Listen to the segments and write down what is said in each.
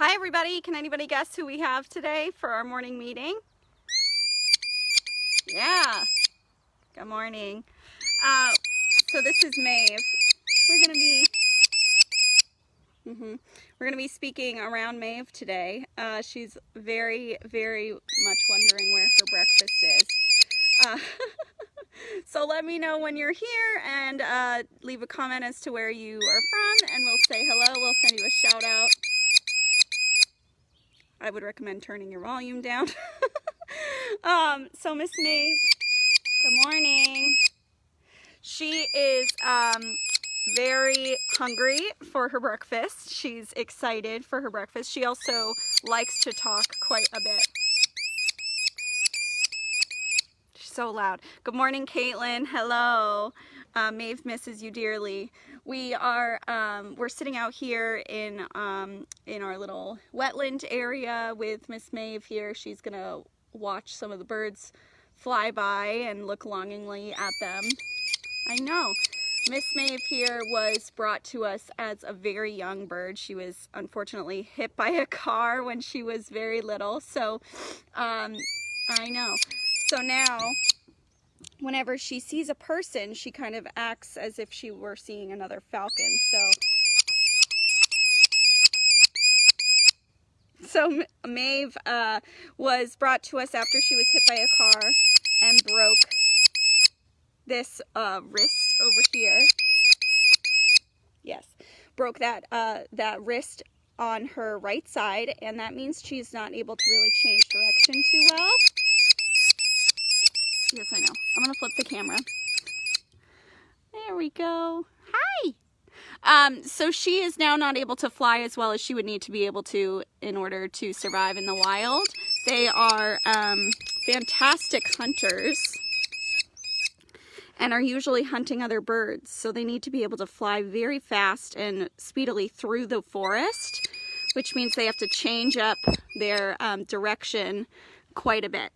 Hi everybody, can anybody guess who we have today for our morning meeting? Yeah, good morning. So this is Maeve. We're gonna be speaking around Maeve today. She's very much wondering where her breakfast is. So let me know when you're here and leave a comment as to where you are from, and we'll say hello. We'll send you a shout out. I would recommend turning your volume down. So Miss Maeve, good morning. She is very hungry for her breakfast. She's excited for her breakfast. She also likes to talk quite a bit. She's so loud. Good morning, Caitlin. Hello. Maeve misses you dearly. We're sitting out here in our little wetland area with Miss Maeve here. She's gonna watch some of the birds fly by and look longingly at them. I know. Miss Maeve here was brought to us as a very young bird. She was unfortunately hit by a car when she was very little. So, I know. So now, whenever she sees a person, she kind of acts as if she were seeing another falcon. So Maeve was brought to us after she was hit by a car and broke this wrist over here. Yes, broke that wrist on her right side, and that means she's not able to really change direction too well. Yes, I know. I'm gonna flip the camera. There we go. Hi! So she is now not able to fly as well as she would need to be able to in order to survive in the wild. They are fantastic hunters and are usually hunting other birds. So they need to be able to fly very fast and speedily through the forest, which means they have to change up their direction quite a bit.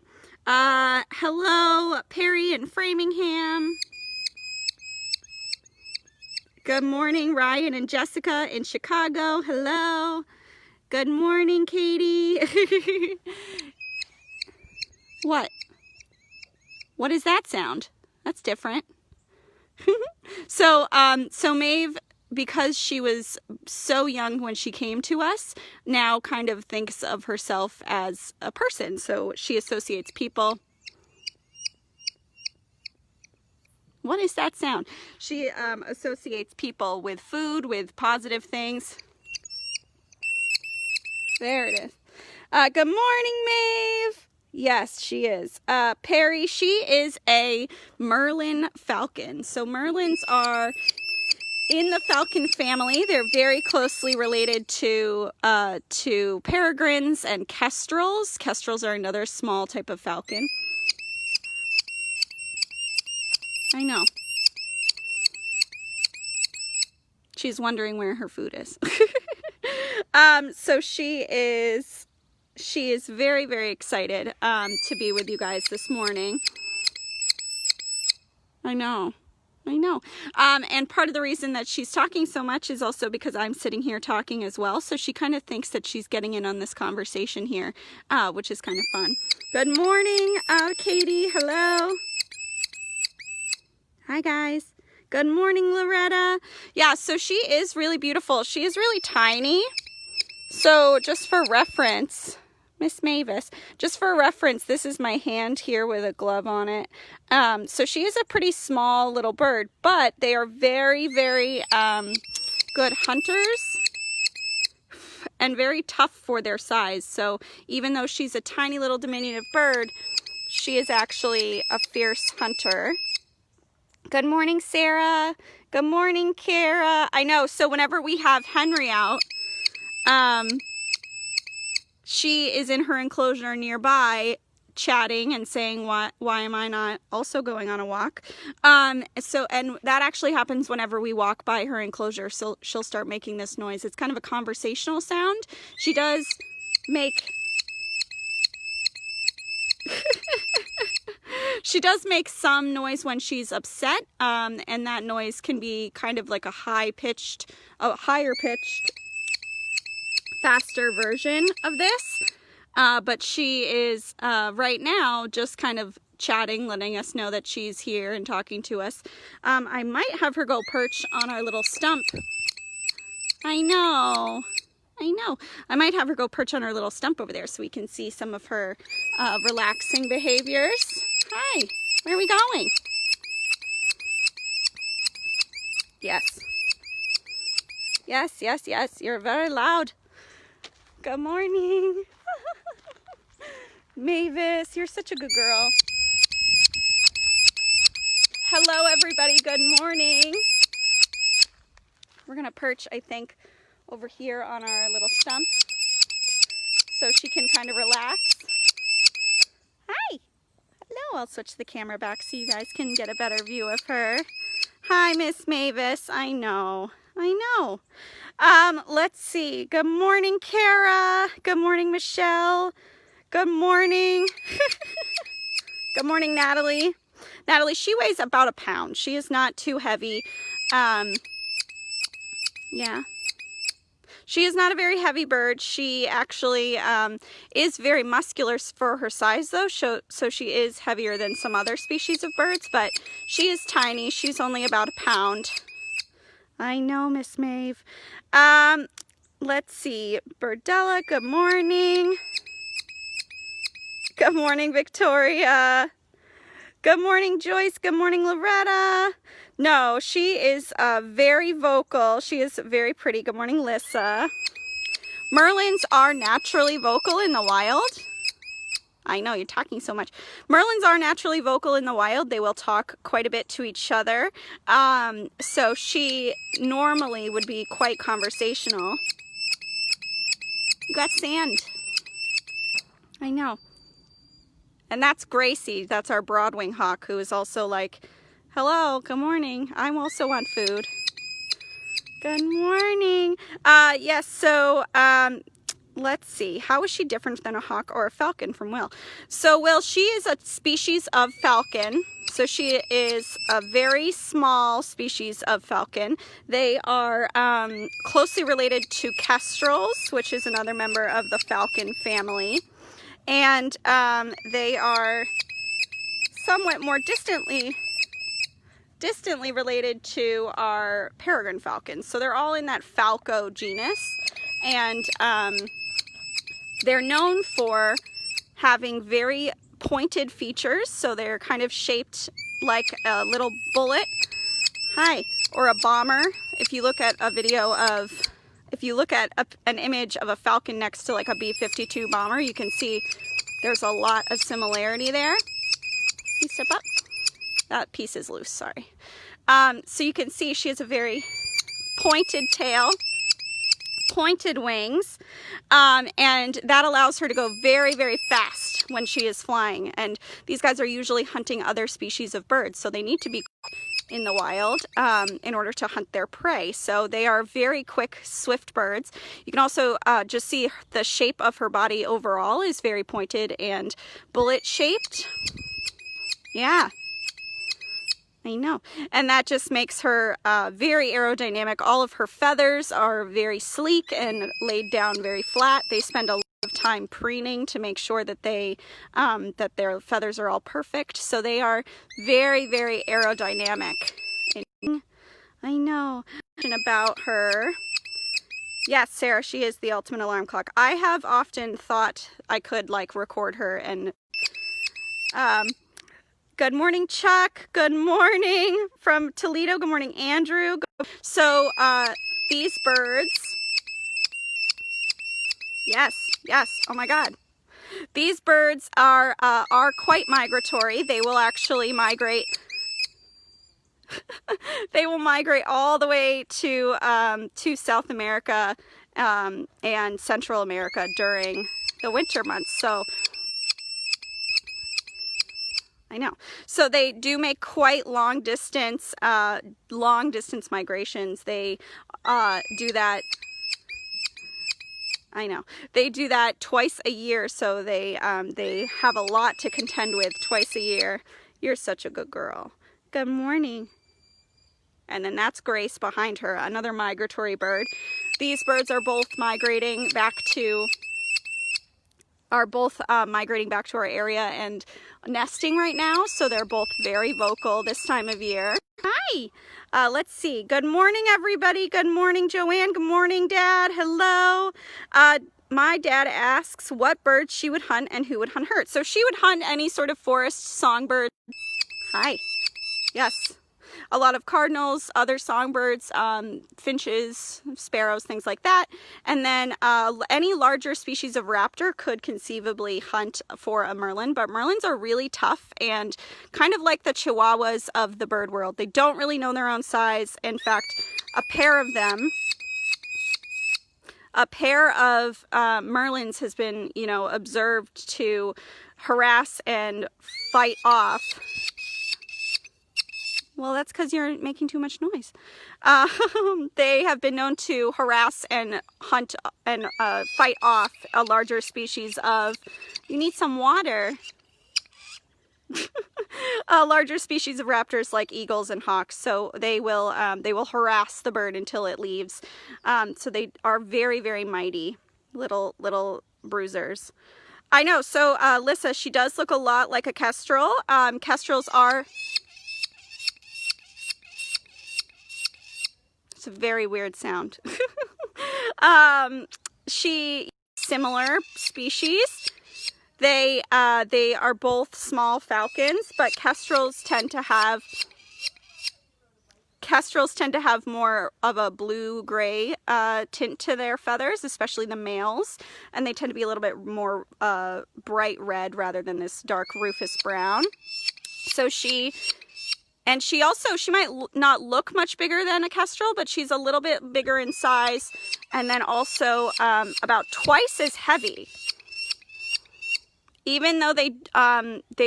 Hello, Perry in Framingham. Good morning, Ryan and Jessica in Chicago. Hello. Good morning, Katie. What? What is that sound? That's different. So Maeve, because she was so young when she came to us, now kind of thinks of herself as a person. So she associates people. What is that sound? She associates people with food, with positive things. There it is. Good morning, Maeve. Yes, she is. Perry, she is a Merlin falcon. So Merlins are in the falcon family. They're very closely related to peregrines and kestrels. Kestrels are another small type of falcon. I know. She's wondering where her food is. So she is very excited to be with you guys this morning. I know. And part of the reason that she's talking so much is also because I'm sitting here talking as well. So she kind of thinks that she's getting in on this conversation here, which is kind of fun. Good morning, Katie. Hello. Hi, guys. Good morning, Loretta. Yeah, so she is really beautiful. She is really tiny. So just for reference, Miss Mavis, just for reference, this is my hand here with a glove on it. So she is a pretty small little bird, but they are very good hunters and very tough for their size. So even though she's a tiny little diminutive bird, she is actually a fierce hunter. Good morning, Sarah. Good morning, Kara. I know, so whenever we have Henry out, she is in her enclosure nearby chatting and saying, why am I not also going on a walk? And that actually happens whenever we walk by her enclosure. So she'll start making this noise. It's kind of a conversational sound. She does make she does make some noise when she's upset, and that noise can be kind of like a higher pitched faster version of this. But she is right now just kind of chatting, letting us know that she's here and talking to us. I might have her go perch on our little stump. I know. I might have her go perch on our little stump over there so we can see some of her relaxing behaviors. Hi, where are we going? Yes. Yes, you're very loud. Good morning. Mavis, you're such a good girl. Hello everybody, good morning. We're gonna perch, I think, over here on our little stump so she can kind of relax. Hi. Hello, I'll switch the camera back so you guys can get a better view of her. Hi, Miss Mavis. I know. Let's see. Good morning, Kara. Good morning, Michelle. Good morning. Good morning, Natalie. Natalie, she weighs about a pound. She is not too heavy. Yeah. She is not a very heavy bird. She actually is very muscular for her size, though, so she is heavier than some other species of birds, but she is tiny. She's only about a pound. I know, Miss Maeve. Let's see. Birdella, good morning. Good morning, Victoria. Good morning, Joyce. Good morning, Loretta. No, she is very vocal. She is very pretty. Good morning, Lissa. Merlins are naturally vocal in the wild. I know, you're talking so much. Merlins are naturally vocal in the wild. They will talk quite a bit to each other. So she normally would be quite conversational. You got sand. I know. And that's Gracie. That's our broadwing hawk, who is also like, hello, good morning. I also want food. Good morning. Yes, so let's see. How is she different than a hawk or a falcon from Will? So Will, she is a species of falcon. So she is a very small species of falcon. They are closely related to kestrels, which is another member of the falcon family. And they are somewhat more distantly related to our peregrine falcons. So they're all in that Falco genus, and they're known for having very pointed features. So they're kind of shaped like a little bullet, or a bomber. If you look at a video of, if you look at an image of a falcon next to like a B-52 bomber, you can see there's a lot of similarity there. You step up. That piece is loose, sorry. So you can see she has a very pointed tail, pointed wings, and that allows her to go very, very fast when she is flying. And these guys are usually hunting other species of birds, so they need to be in the wild in order to hunt their prey. So they are very quick, swift birds. You can also just see the shape of her body overall is very pointed and bullet shaped. Yeah. I know. And that just makes her very aerodynamic. All of her feathers are very sleek and laid down very flat. They spend a lot of time preening to make sure that they that their feathers are all perfect. So they are very, very aerodynamic. I know. About her. Yes, Sarah, she is the ultimate alarm clock. I have often thought I could like record her and good morning, Chuck. Good morning from Toledo. Good morning, Andrew. So these birds, yes, oh my God. These birds are quite migratory. They will actually migrate. They will migrate all the way to South America and Central America during the winter months. So I know. So they do make quite long distance migrations. They do that. I know. They do that twice a year. So they have a lot to contend with twice a year. You're such a good girl. Good morning. And then that's Grace behind her, another migratory bird. These birds are both migrating back to our area and nesting right now, so they're both very vocal this time of year. Hi! Let's see. Good morning, everybody. Good morning, Joanne. Good morning, Dad. Hello. My dad asks what birds she would hunt and who would hunt her. So she would hunt any sort of forest songbird. Hi. Yes. A lot of cardinals, other songbirds, finches, sparrows, things like that. And then any larger species of raptor could conceivably hunt for a Merlin, but Merlins are really tough and kind of like the Chihuahuas of the bird world. They don't really know their own size. In fact, a pair of Merlins has been, observed to harass and fight off. Well, that's because you're making too much noise. They have been known to harass and hunt and fight off a larger species of, you need some water. A larger species of raptors like eagles and hawks. So they will harass the bird until it leaves. So they are very, very mighty little bruisers. I know. So Lissa, she does look a lot like a kestrel. Kestrels are... It's a very weird sound. Similar species. They are both small falcons, but kestrels tend to have more of a blue-gray tint to their feathers, especially the males, and they tend to be a little bit more bright red rather than this dark rufous brown. So she might not look much bigger than a kestrel, but she's a little bit bigger in size, and then also about twice as heavy. Even though they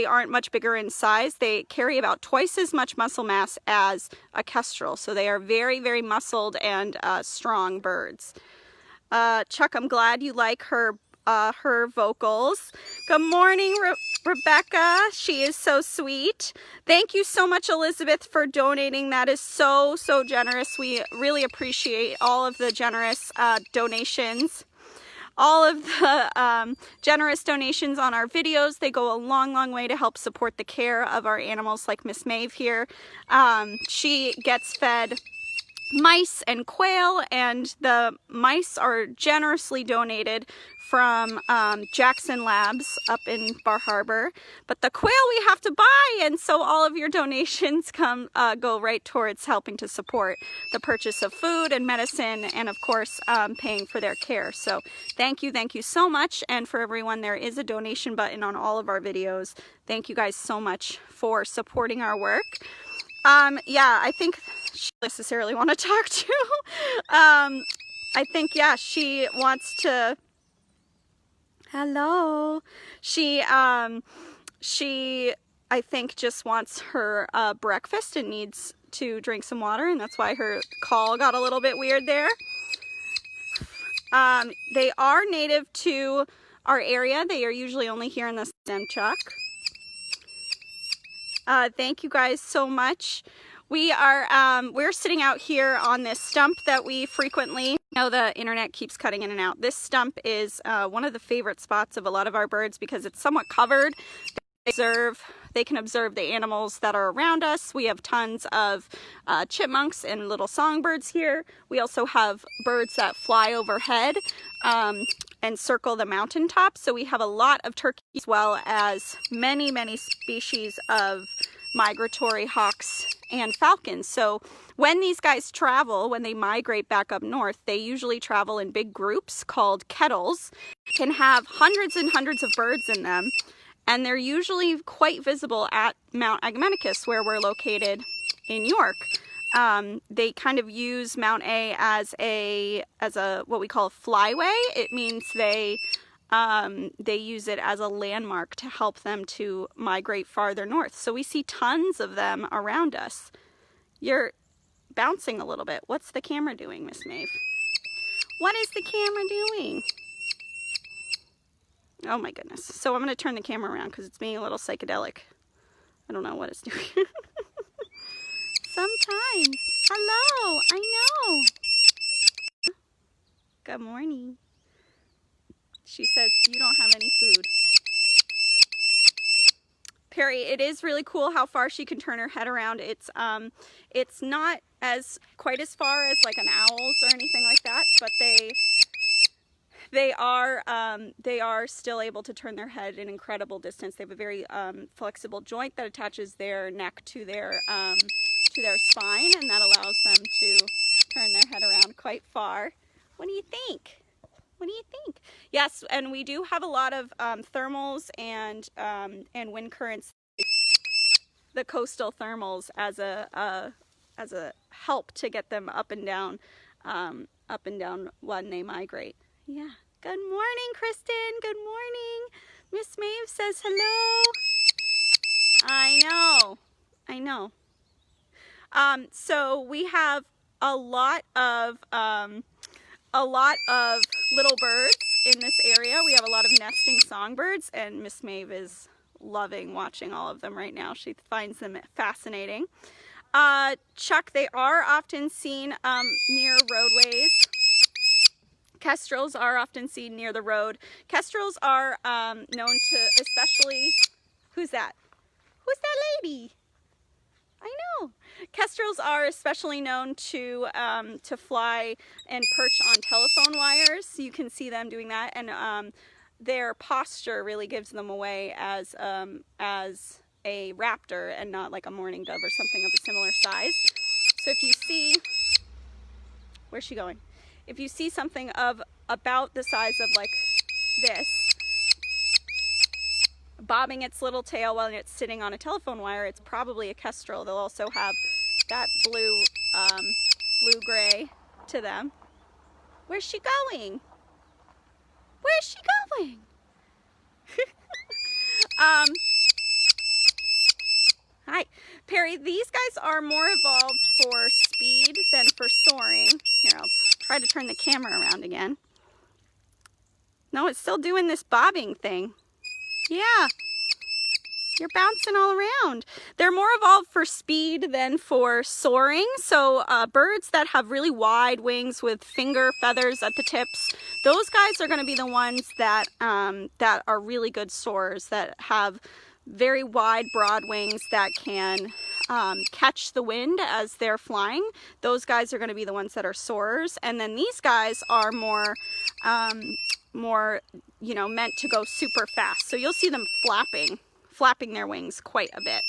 aren't much bigger in size, they carry about twice as much muscle mass as a kestrel. So they are very, very muscled and strong birds. Chuck, I'm glad you like her vocals. Good morning, Rebecca. She is so sweet. Thank you so much, Elizabeth, for donating. That is so, so generous. We really appreciate all of the generous donations. All of the generous donations on our videos. They go a long, long way to help support the care of our animals, like Miss Maeve here. She gets fed mice and quail, and the mice are generously donated from Jackson Labs up in Bar Harbor, but the quail we have to buy, and so all of your donations go right towards helping to support the purchase of food and medicine, and of course paying for their care. So thank you so much. And for everyone, there is a donation button on all of our videos. Thank you guys so much for supporting our work. Yeah, I think she doesn't necessarily want to talk to. I think, yeah, she wants to... Hello. She, I think, just wants her breakfast and needs to drink some water, and that's why her call got a little bit weird there. They are native to our area. They are usually only here in the stem, Chuck. Thank you guys so much. We're sitting out here on this stump that we frequently, the internet keeps cutting in and out. This stump is one of the favorite spots of a lot of our birds because it's somewhat covered. They can observe the animals that are around us. We have tons of chipmunks and little songbirds here. We also have birds that fly overhead and circle the mountaintops. So we have a lot of turkeys as well as many, many species of migratory hawks and falcons. So when these guys travel, when they migrate back up north, they usually travel in big groups called kettles, can have hundreds and hundreds of birds in them, and they're usually quite visible at Mount Agamenticus, where we're located in York. They kind of use Mount A as a what we call a flyway. It means they use it as a landmark to help them to migrate farther north. So we see tons of them around us. You're bouncing a little bit. What's the camera doing, Miss Maeve? What is the camera doing? Oh my goodness. So I'm going to turn the camera around because it's being a little psychedelic. I don't know what it's doing. Sometimes. Hello. I know. Good morning. She says, you don't have any food. Perry, it is really cool how far she can turn her head around. It's not quite as far as like an owl's or anything like that, but they are still able to turn their head an incredible distance. They have a very flexible joint that attaches their neck to their spine, and that allows them to turn their head around quite far. What do you think? What do you think? Yes, and we do have a lot of thermals and wind currents, the coastal thermals, as a help to get them up and down when they migrate. Yeah. Good morning, Kristen. Good morning. Miss Maeve says hello. I know. So we have a lot of little birds in this area. We have a lot of nesting songbirds, and Miss Maeve is loving watching all of them right now. She finds them fascinating. Chuck, they are often seen near roadways. Kestrels are often seen near the road. Kestrels are known to, especially, who's that? Who's that lady? I know. Kestrels are especially known to fly and perch on telephone wires. You can see them doing that, and their posture really gives them away as a raptor and not like a mourning dove or something of a similar size. So if you see, where's she going? If you see something of about the size of like this, bobbing its little tail while it's sitting on a telephone wire, it's probably a kestrel. They'll also have that blue-gray to them. Where's she going? Where's she going? Hi, Perry. These guys are more evolved for speed than for soaring. Here, I'll try to turn the camera around again. No, it's still doing this bobbing thing. Yeah, you're bouncing all around. They're more evolved for speed than for soaring. So birds that have really wide wings with finger feathers at the tips, those guys are going to be the ones that that are really good soarers, that have very wide, broad wings that can catch the wind as they're flying. Those guys are going to be the ones that are soarers. And then these guys are more, you know, meant to go super fast. So you'll see them flapping their wings quite a bit.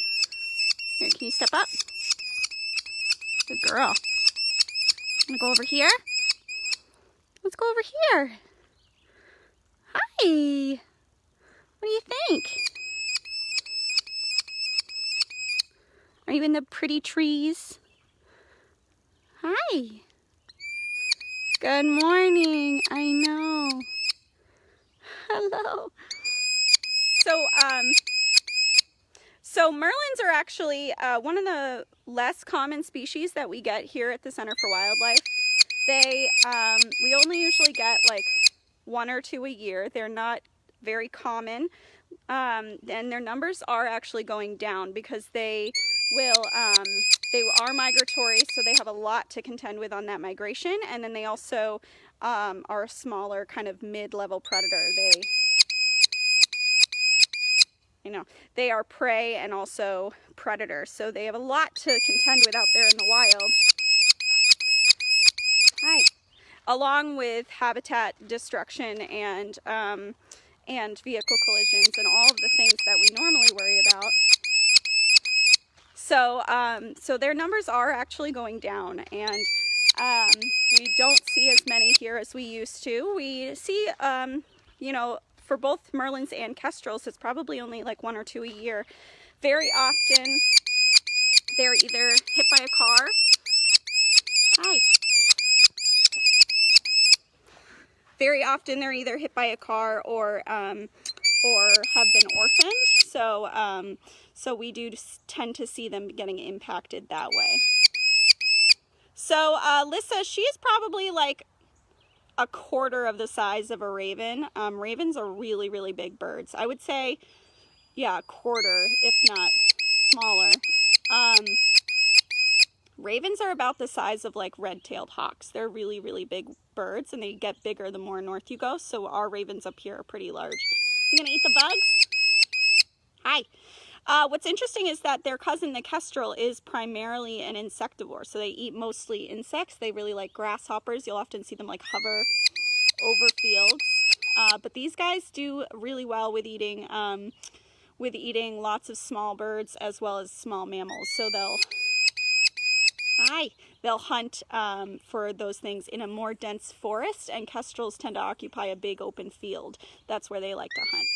Here, can you step up? Good girl. I'm gonna go over here. Let's go over here. Hi. What do you think? Are you in the pretty trees? Hi. Good morning. I know. Hello. So Merlins are actually one of the less common species that we get here at the Center for Wildlife. We only usually get like 1 or 2 a year. They're not very common, and their numbers are actually going down because they are migratory, so they have a lot to contend with on that migration. And then they also are a smaller kind of mid-level predator. They are prey and also predator, so they have a lot to contend with out there in the wild. Hi. Along with habitat destruction and vehicle collisions and all of the things that we normally worry about. So their numbers are actually going down, and we don't see as many here as we used to. We see, you know, for both Merlins and Kestrels, it's probably only like 1 or 2 a year. Very often, they're either hit by a car. Hi. Very often, they're either hit by a car or have been orphaned. So we do tend to see them getting impacted that way. So Lissa, she is probably like a quarter of the size of a raven. Ravens are really, really big birds. I would say, yeah, a quarter, if not smaller. Ravens are about the size of like red-tailed hawks. They're really, really big birds, and they get bigger the more north you go. So our ravens up here are pretty large. You gonna eat the bugs? Hi. What's interesting is that their cousin, the kestrel, is primarily an insectivore. So they eat mostly insects. They really like grasshoppers. You'll often see them like hover over fields. But these guys do really well with eating lots of small birds as well as small mammals. So they'll hunt for those things in a more dense forest, and kestrels tend to occupy a big open field. That's where they like to hunt.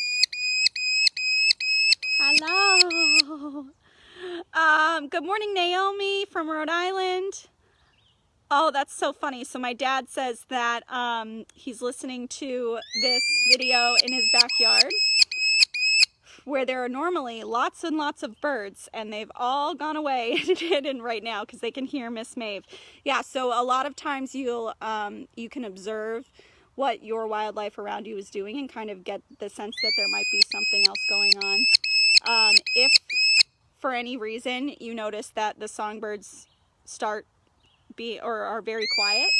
Hello. Good morning, Naomi from Rhode Island. Oh, that's so funny. So my dad says that he's listening to this video in his backyard where there are normally lots and lots of birds, and they've all gone away and hidden right now because they can hear Miss Maeve. Yeah, so a lot of times you can observe what your wildlife around you is doing and kind of get the sense that there might be something else going on. If for any reason you notice that the songbirds are very quiet,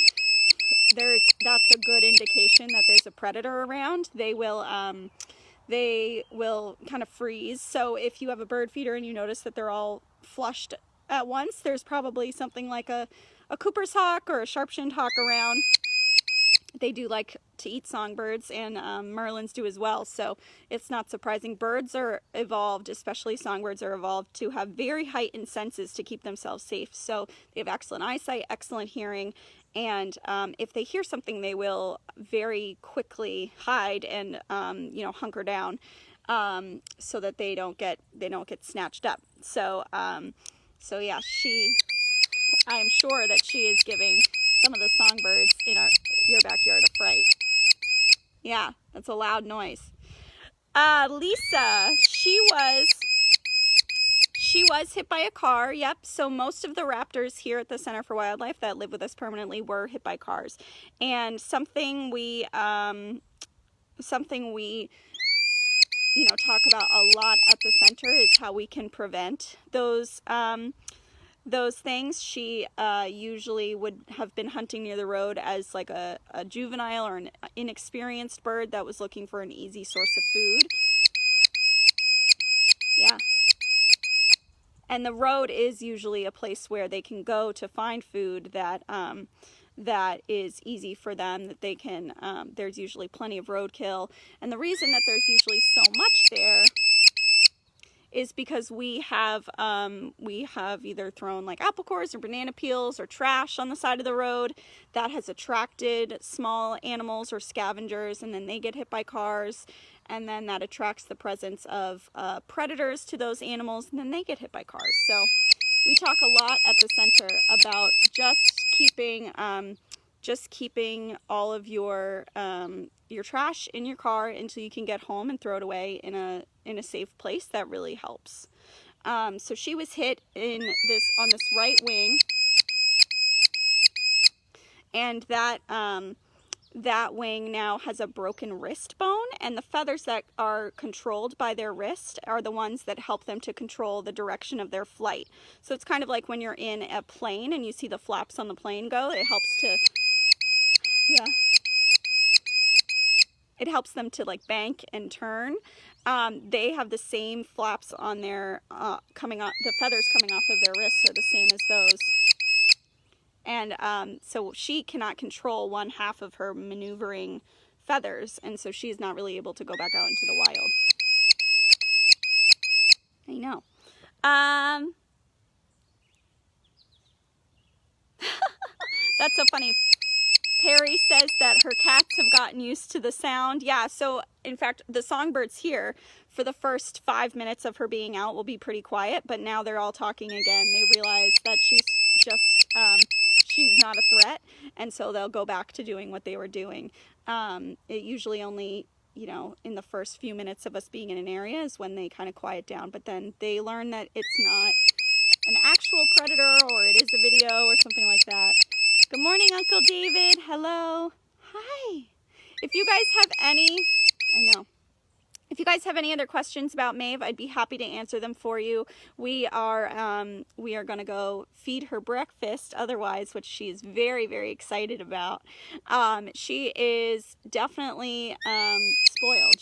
that's a good indication that there's a predator around. They will kind of freeze. So if you have a bird feeder and you notice that they're all flushed at once, there's probably something like a Cooper's hawk or a sharp-shinned hawk around. They do like to eat songbirds, and Merlins do as well, so it's not surprising. Birds are evolved, especially songbirds are evolved, to have very heightened senses to keep themselves safe. So they have excellent eyesight, excellent hearing, and if they hear something, they will very quickly hide and hunker down so that they don't get snatched up. So yeah, I am sure that she is giving some of the songbirds in your backyard a fright. Yeah, that's a loud noise. Lisa, she was hit by a car. Yep. So most of the raptors here at the Center for Wildlife that live with us permanently were hit by cars. And something we talk about a lot at the center is how we can prevent those things. She usually would have been hunting near the road as like a juvenile or an inexperienced bird that was looking for an easy source of food. Yeah. And the road is usually a place where they can go to find food that is easy for them, that they can, there's usually plenty of roadkill. And the reason that there's usually so much there is because we have either thrown like apple cores or banana peels or trash on the side of the road that has attracted small animals or scavengers, and then they get hit by cars, and then that attracts the presence of predators to those animals, and then they get hit by cars. So we talk a lot at the center about just keeping all of your trash in your car until you can get home and throw it away in a safe place. That really helps. So she was hit on this right wing, and that wing now has a broken wrist bone, and the feathers that are controlled by their wrist are the ones that help them to control the direction of their flight. So it's kind of like when you're in a plane and you see the flaps on the plane go, it helps them to like bank and turn. They have the same flaps on their the feathers coming off of their wrists are the same as those. And so she cannot control one half of her maneuvering feathers, and so she's not really able to go back out into the wild. I know. That's so funny. Perry says that her cats have gotten used to the sound. Yeah, so in fact, the songbirds here, for the first 5 minutes of her being out, will be pretty quiet, but now they're all talking again. They realize that she's not a threat, and so they'll go back to doing what they were doing. It usually only, in the first few minutes of us being in an area is when they kind of quiet down, but then they learn that it's not an actual predator, or it is a video or something like that. Good morning, Uncle David. Hello. Hi. If you guys have any, If you guys have any other questions about Maeve, I'd be happy to answer them for you. We are going to go feed her breakfast otherwise, which she's very, very excited about. She is definitely spoiled.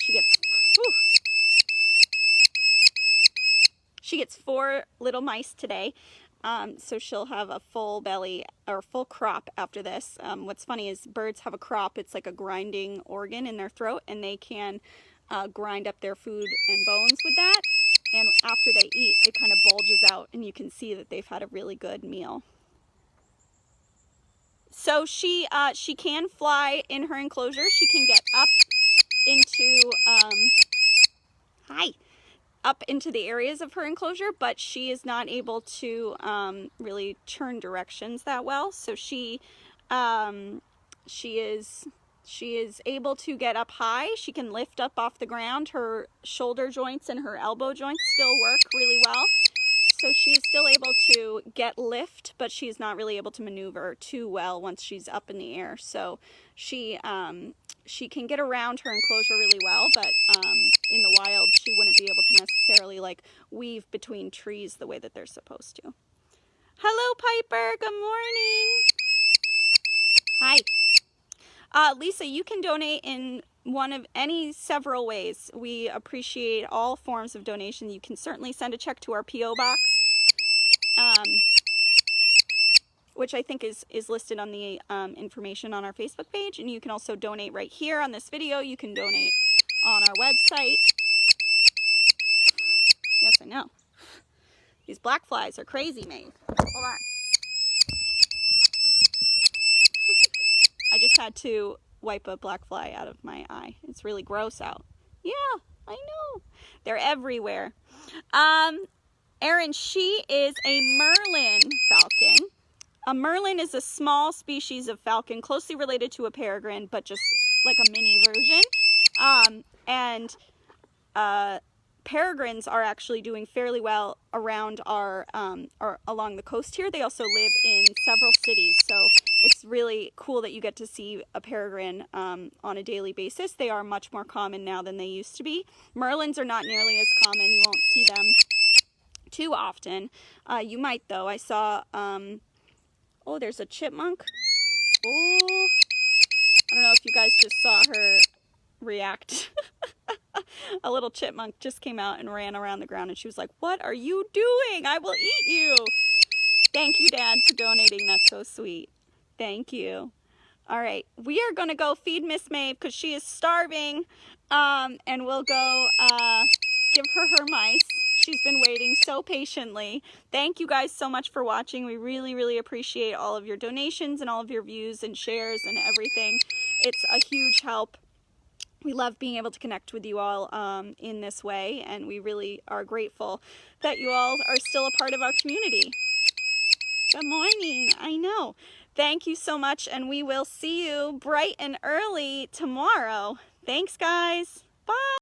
She gets 4 little mice today. So she'll have a full belly or full crop after this. What's funny is birds have a crop. It's like a grinding organ in their throat, and they can grind up their food and bones with that. And after they eat, it kind of bulges out, and you can see that they've had a really good meal. So she can fly in her enclosure. She can get up into up into the areas of her enclosure, but she is not able to really turn directions that well. So she is able to get up high. She can lift up off the ground. Her shoulder joints and her elbow joints still work really well. So she's still able to get lift, but she's not really able to maneuver too well once she's up in the air. So she can get around her enclosure really well, but in the wild she wouldn't be able to necessarily like weave between trees the way that they're supposed to. Hello, Piper. Good morning. Hi. Lisa, you can donate in one of several ways. We appreciate all forms of donation. You can certainly send a check to our P.O. box, which I think is listed on the information on our Facebook page. And you can also donate right here on this video. You can donate on our website. Yes, I know. These black flies are crazy, Maeve. Hold on. I just had to wipe a black fly out of my eye. It's really gross out. Yeah, I know. They're everywhere. Erin, she is a Merlin falcon. A Merlin is a small species of falcon, closely related to a peregrine, but just like a mini version. Peregrines are actually doing fairly well around or along the coast here. They also live in several cities, so it's really cool that you get to see a peregrine on a daily basis. They are much more common now than they used to be. Merlins are not nearly as common. You won't see them too often. You might, though. I saw, oh, there's a chipmunk. Oh, I don't know if you guys just saw her react. A little chipmunk just came out and ran around the ground, and she was like, "What are you doing? I will eat you." Thank you, Dad, for donating. That's so sweet. Thank you. All right, we are going to go feed Miss Maeve because she is starving, and we'll go give her mice. She's been waiting so patiently. Thank you guys so much for watching. We really, really appreciate all of your donations and all of your views and shares and everything. It's a huge help. We love being able to connect with you all in this way, and we really are grateful that you all are still a part of our community. Good morning. I know. Thank you so much, and we will see you bright and early tomorrow. Thanks, guys. Bye.